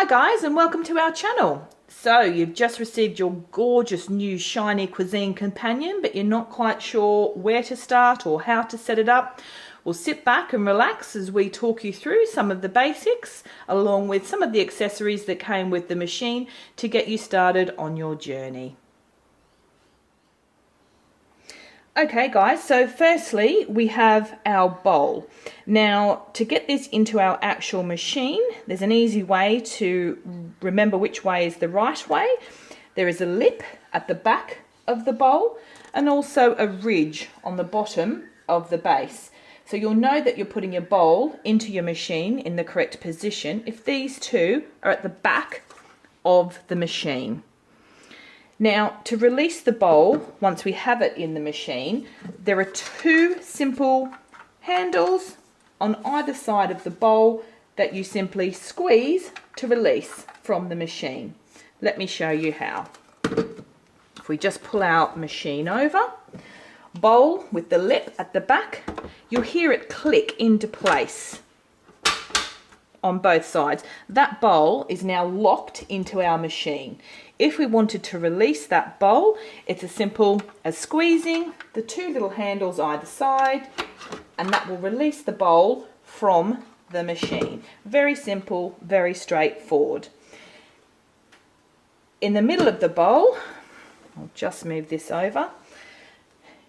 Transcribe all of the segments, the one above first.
Hi guys, and welcome to our channel. So you've just received your gorgeous new shiny cuisine companion, but you're not quite sure where to start or how to set it up. Well, sit back and relax as we talk you through some of the basics along with some of the accessories that came with the machine to get you started on your journey. Okay guys, so firstly we have our bowl. Now to get this into our actual machine, there's an easy way to remember which way is the right way. There is a lip at the back of the bowl and also a ridge on the bottom of the base. So you'll know that you're putting your bowl into your machine in the correct position if these two are at the back of the machine. Now, to release the bowl, once we have it in the machine, there are two simple handles on either side of the bowl that you simply squeeze to release from the machine. Let me show you how. If we just pull our machine over, bowl with the lip at the back, you'll hear it click into place on both sides. That bowl is now locked into our machine. If we wanted to release that bowl, it's as simple as squeezing the two little handles either side, and that will release the bowl from the machine. Very simple, very straightforward. In the middle of the bowl, I'll just move this over,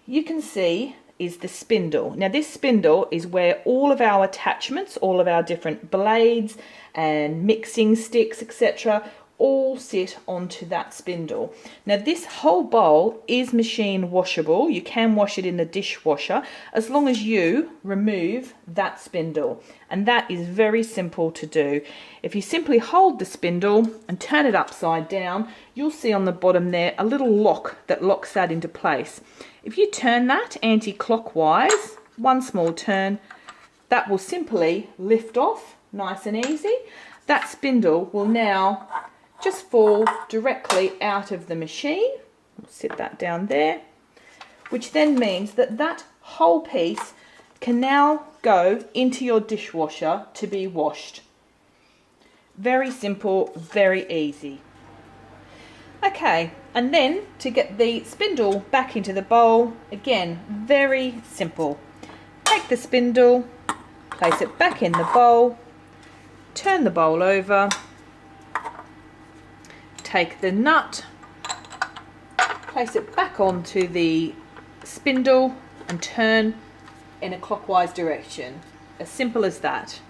you can see is the spindle. Now this spindle is where all of our attachments, all of our different blades and mixing sticks, etc., all sit onto that spindle. Now this whole bowl is machine washable. You can wash it in the dishwasher as long as you remove that spindle, and that is very simple to do. If you simply hold the spindle and turn it upside down, you'll see on the bottom there a little lock that locks that into place. If you turn that anti-clockwise, one small turn, that will simply lift off nice and easy. That spindle will now just fall directly out of the machine. We'll sit that down there, which then means that that whole piece can now go into your dishwasher to be washed. Very simple, very easy. Okay, and then to get the spindle back into the bowl, again, very simple. Take the spindle, place it back in the bowl, turn the bowl over, take the nut, place it back onto the spindle and turn in a clockwise direction. As simple as that.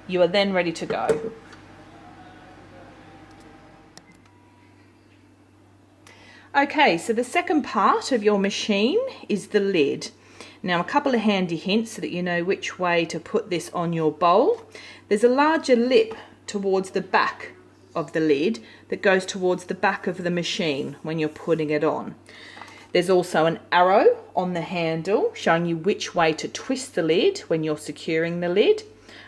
You are then ready to go. Okay, so the second part of your machine is the lid. Now a couple of handy hints so that you know which way to put this on your bowl. There's a larger lip towards the back of the lid that goes towards the back of the machine when you're putting it on. There's also an arrow on the handle showing you which way to twist the lid when you're securing the lid.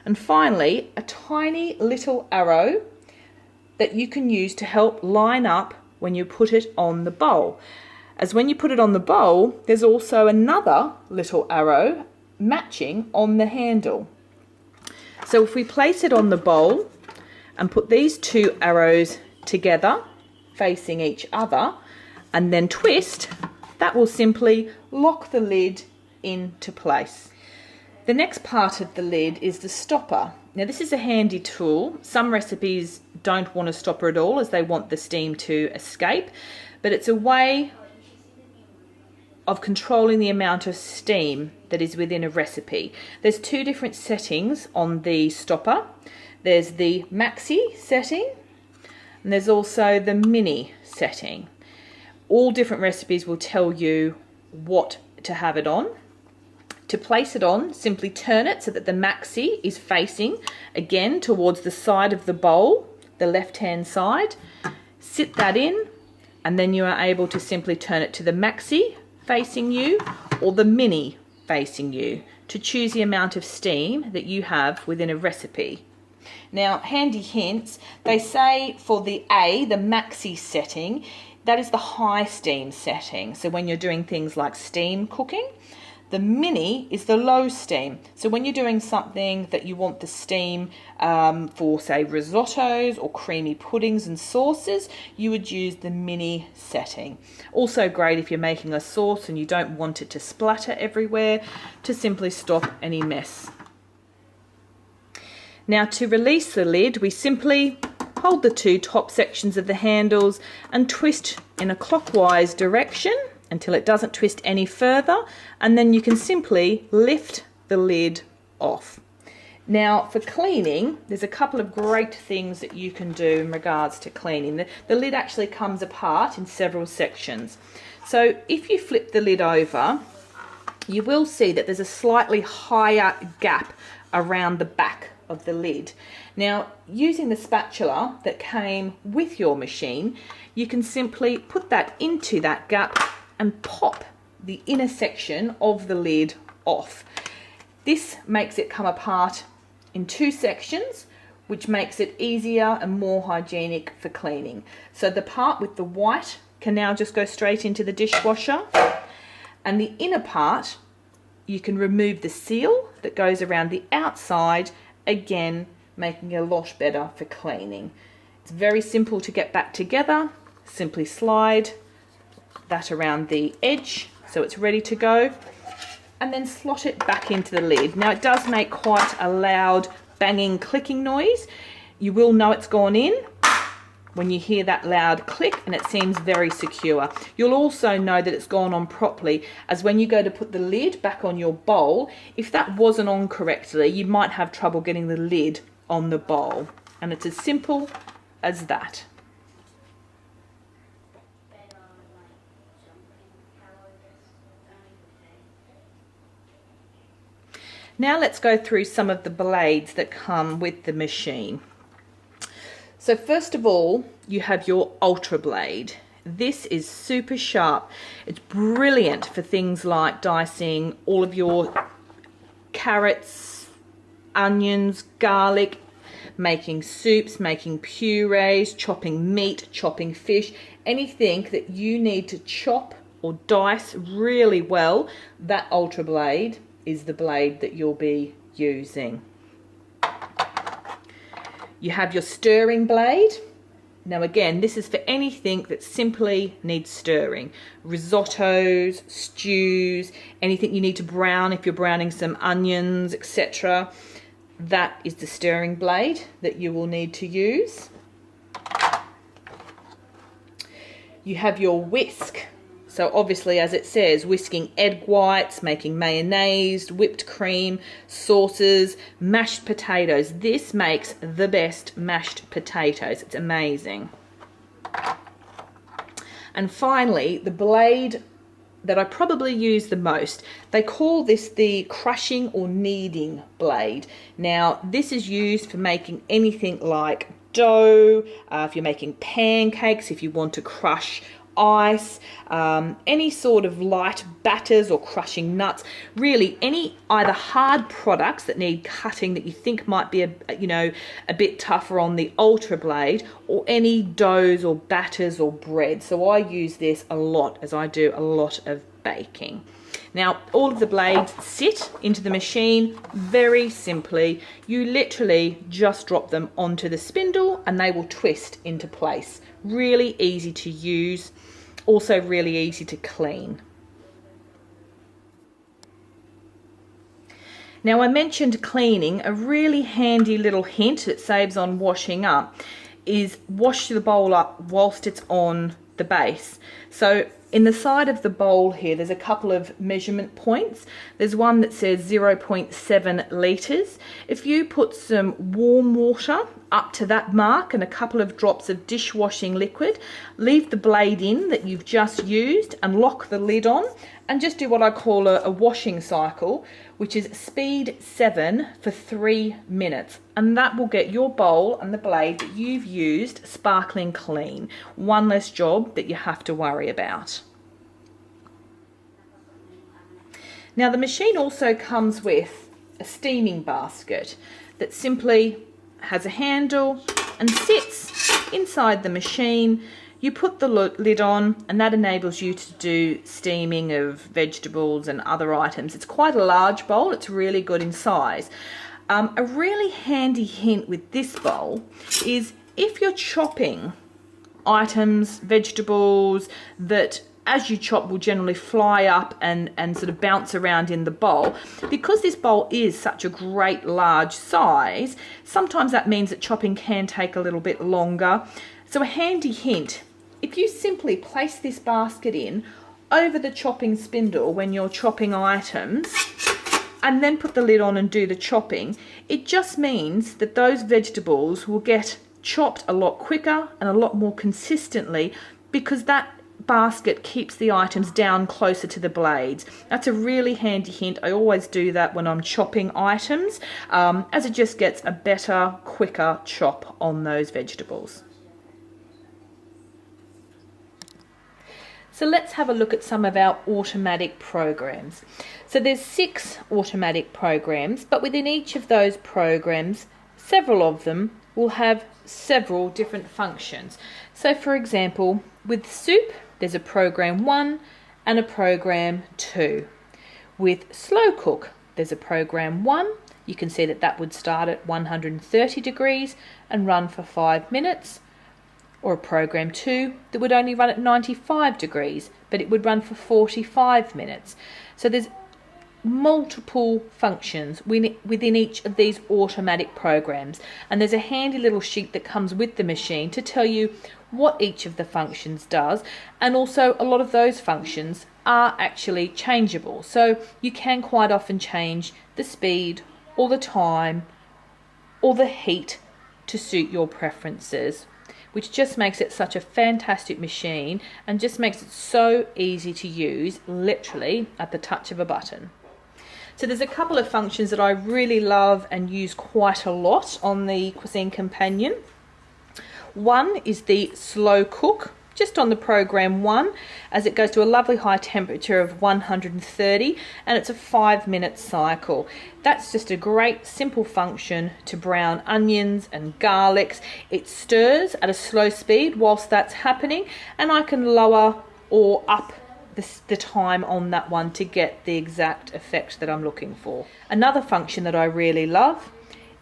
And finally, a tiny little arrow that you can use to help line up when you put it on the bowl. As when you put it on the bowl, there's also another little arrow matching on the handle. So if we place it on the bowl and put these two arrows together facing each other and then twist, that will simply lock the lid into place. The next part of the lid is the stopper. Now this is a handy tool. Some recipes don't want a stopper at all as they want the steam to escape, but it's a way of controlling the amount of steam that is within a recipe. There's two different settings on the stopper. There's the maxi setting and there's also the mini setting. All different recipes will tell you what to have it on. To place it on, simply turn it so that the maxi is facing again towards the side of the bowl, the left-hand side. Sit that in and then you are able to simply turn it to the maxi facing you or the mini facing you to choose the amount of steam that you have within a recipe. Now, handy hints, they say for the A, the maxi setting, that is the high steam setting. So when you're doing things like steam cooking, The mini is the low steam. So when you're doing something that you want the steam for, say, risottos or creamy puddings and sauces, you would use the mini setting. Also great if you're making a sauce and you don't want it to splatter everywhere, to simply stop any mess. Now to release the lid, we simply hold the two top sections of the handles and twist in a clockwise direction until it doesn't twist any further, and then you can simply lift the lid off. Now for cleaning, there's a couple of great things that you can do in regards to cleaning. The lid actually comes apart in several sections. So if you flip the lid over, you will see that there's a slightly higher gap around the back of the lid. Now, using the spatula that came with your machine, you can simply put that into that gap and pop the inner section of the lid off. This makes it come apart in two sections, which makes it easier and more hygienic for cleaning. So the part with the white can now just go straight into the dishwasher, and the inner part, you can remove the seal that goes around the outside, again making it a lot better for cleaning. It's very simple to get back together. Simply slide that around the edge so it's ready to go, and then slot it back into the lid. Now it does make quite a loud banging clicking noise. You will know it's gone in when you hear that loud click, and it seems very secure. You'll also know that it's gone on properly, as when you go to put the lid back on your bowl, if that wasn't on correctly, you might have trouble getting the lid on the bowl. And it's as simple as that. Now let's go through some of the blades that come with the machine. So first of all, you have your ultra blade. This is super sharp. It's brilliant for things like dicing all of your carrots, onions, garlic, making soups, making purees, chopping meat, chopping fish, anything that you need to chop or dice really well. That ultra blade is the blade that you'll be using. You have your stirring blade. Now again, this is for anything that simply needs stirring. Risottos, stews, anything you need to brown if you're browning some onions, etc. That is the stirring blade that you will need to use. You have your whisk. So obviously, as it says, whisking egg whites, making mayonnaise, whipped cream, sauces, mashed potatoes. This makes the best mashed potatoes. It's amazing. And finally, the blade that I probably use the most, they call this the crushing or kneading blade. Now, this is used for making anything like dough, if you're making pancakes, if you want to crush ice, any sort of light batters or crushing nuts, really any either hard products that need cutting that you think might be a bit tougher on the ultra blade, or any doughs or batters or bread. So I use this a lot as I do a lot of baking. Now all of the blades sit into the machine very simply. You literally just drop them onto the spindle and they will twist into place. Really easy to use, also really easy to clean. Now I mentioned cleaning. A really handy little hint that saves on washing up is wash the bowl up whilst it's on the base. So in the side of the bowl here, there's a couple of measurement points. There's one that says 0.7 litres. If you put some warm water up to that mark and a couple of drops of dishwashing liquid, leave the blade in that you've just used and lock the lid on, and just do what I call a washing cycle, which is speed 7 for 3 minutes. And that will get your bowl and the blade that you've used sparkling clean. One less job that you have to worry about. Now the machine also comes with a steaming basket that simply has a handle and sits inside the machine. You put the lid on, and that enables you to do steaming of vegetables and other items. It's quite a large bowl. It's really good in size. A really handy hint with this bowl is if you're chopping items, vegetables that as you chop will generally fly up and sort of bounce around in the bowl. Because this bowl is such a great large size, sometimes that means that chopping can take a little bit longer. So a handy hint, if you simply place this basket in over the chopping spindle when you're chopping items and then put the lid on and do the chopping, it just means that those vegetables will get chopped a lot quicker and a lot more consistently because that basket keeps the items down closer to the blades. That's a really handy hint. I always do that when I'm chopping items, as it just gets a better, quicker chop on those vegetables. So let's have a look at some of our automatic programs. So there's 6 automatic programs, but within each of those programs, several of them will have several different functions. So for example, with soup, there's a program 1 and a program 2. With slow cook, there's a program 1. You can see that that would start at 130 degrees and run for 5 minutes. Or a program 2 that would only run at 95 degrees, but it would run for 45 minutes. So there's multiple functions within each of these automatic programs, and there's a handy little sheet that comes with the machine to tell you what each of the functions does, and also a lot of those functions are actually changeable, so you can quite often change the speed or the time or the heat to suit your preferences, which just makes it such a fantastic machine and just makes it so easy to use, literally at the touch of a button. So there's a couple of functions that I really love and use quite a lot on the Cuisine Companion. One is the slow cook, just on the program 1, as it goes to a lovely high temperature of 130, and it's a 5-minute cycle. That's just a great simple function to brown onions and garlics. It stirs at a slow speed whilst that's happening, and I can lower or up the time on that one to get the exact effect that I'm looking for. Another function that I really love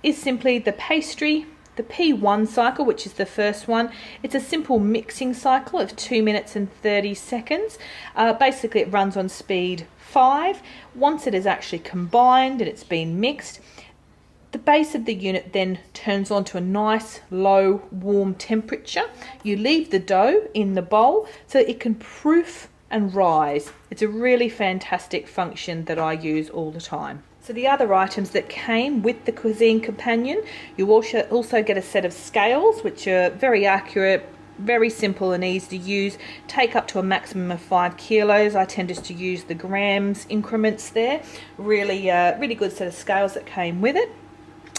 is simply the pastry. The P1 cycle, which is the first one, it's a simple mixing cycle of 2 minutes and 30 seconds. Basically it runs on speed 5. Once it is actually combined and it's been mixed, the base of the unit then turns on to a nice low warm temperature. You leave the dough in the bowl so it can proof and rise. It's a really fantastic function that I use all the time. So the other items that came with the Cuisine Companion, you also get a set of scales, which are very accurate, very simple and easy to use, take up to a maximum of 5 kilos. I tend just to use the grams increments there. Really good set of scales that came with it.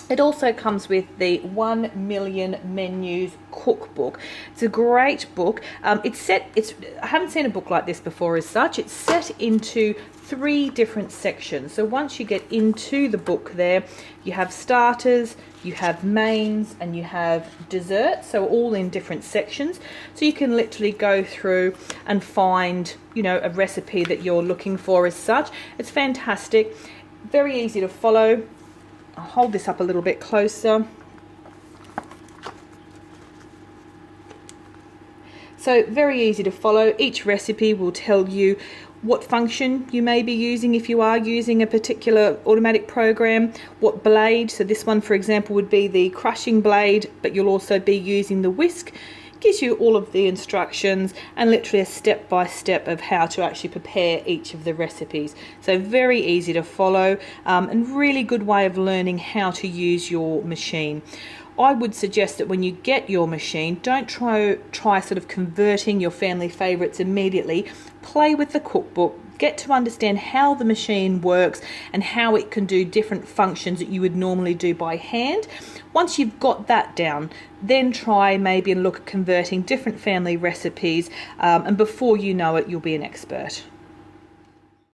It also comes with the 1 Million Menus cookbook. It's a great book. I haven't seen a book like this before as such. It's set into 3 different sections. So once you get into the book there, you have starters, you have mains, and you have desserts, so all in different sections. So you can literally go through and find, a recipe that you're looking for as such. It's fantastic, very easy to follow. I'll hold this up a little bit closer. So very easy to follow. Each recipe will tell you what function you may be using if you are using a particular automatic program, what blade. So this one, for example, would be the crushing blade, but you'll also be using the whisk. Gives you all of the instructions and literally a step-by-step of how to actually prepare each of the recipes. So very easy to follow, and really good way of learning how to use your machine. I would suggest that when you get your machine, don't try sort of converting your family favourites immediately. Play with the cookbook, get to understand how the machine works and how it can do different functions that you would normally do by hand. Once you've got that down, then try maybe and look at converting different family recipes, and before you know it, you'll be an expert.